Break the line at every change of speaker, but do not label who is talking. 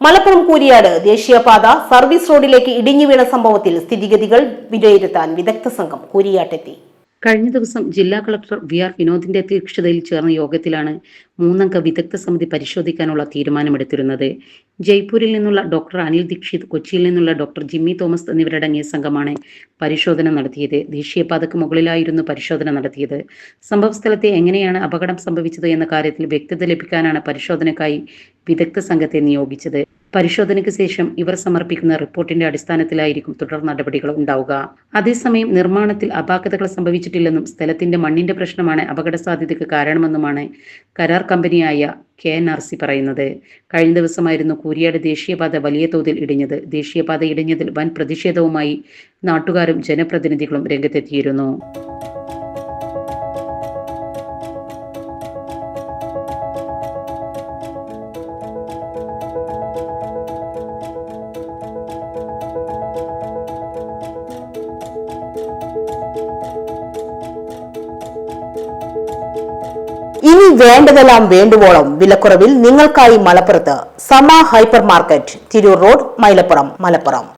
മലപ്പുറം കൂരിയാട് ദേശീയപാത സർവീസ് റോഡിലേക്ക് ഇടിഞ്ഞു വീണ സംഭവത്തിൽ സ്ഥിതിഗതികൾ വിലയിരുത്താൻ വിദഗ്ധ സംഘം കൂരിയാട്ടെത്തി.
കഴിഞ്ഞ ദിവസം ജില്ലാ കളക്ടർ വി.ആർ. വിനോദിന്റെ അധ്യക്ഷതയിൽ ചേർന്ന യോഗത്തിലാണ് 3 അംഗ വിദഗ്ധ സമിതി പരിശോധിക്കാനുള്ള തീരുമാനമെടുത്തിരുന്നത്. ജയ്പൂരിൽ നിന്നുള്ള ഡോക്ടർ അനിൽ ദീക്ഷിത്, കൊച്ചിയിൽ നിന്നുള്ള ഡോക്ടർ ജിമ്മി തോമസ് എന്നിവരടങ്ങിയ സംഘമാണ് പരിശോധന നടത്തിയത്. ദേശീയപാതയ്ക്ക് മുകളിലായിരുന്നു പരിശോധന നടത്തിയത്. സംഭവസ്ഥലത്തെ എങ്ങനെയാണ് അപകടം സംഭവിച്ചത് എന്ന കാര്യത്തിൽ വ്യക്തത ലഭിക്കാനാണ് പരിശോധനയ്ക്കായി വിദഗ്ധ സംഘത്തെ നിയോഗിച്ചത്. പരിശോധനയ്ക്ക് ശേഷം ഇവർ സമർപ്പിക്കുന്ന റിപ്പോർട്ടിന്റെ അടിസ്ഥാനത്തിലായിരിക്കും തുടർ നടപടികൾ ഉണ്ടാവുക. അതേസമയം നിർമ്മാണത്തിൽ അപാകതകൾ സംഭവിച്ചിട്ടില്ലെന്നും സ്ഥലത്തിന്റെ മണ്ണിന്റെ പ്രശ്നമാണ് അപകട സാധ്യതയ്ക്ക് കാരണമെന്നുമാണ് കരാർ കമ്പനിയായ KNRC പറയുന്നത്. കഴിഞ്ഞ ദിവസമായിരുന്നു കൂരിയാട് ദേശീയപാത വലിയ തോതിൽ ഇടിഞ്ഞത്. ദേശീയപാത ഇടിഞ്ഞതിൽ വൻ പ്രതിഷേധവുമായി നാട്ടുകാരും ജനപ്രതിനിധികളും രംഗത്തെത്തിയിരുന്നു.
ഇനി വേണ്ടതെല്ലാം വേണ്ടുവോളം വിലക്കുറവിൽ നിങ്ങൾക്കായി മലപ്പുറത്ത് സമ hyper market, Tirur road, Mylapuram, Malappuram.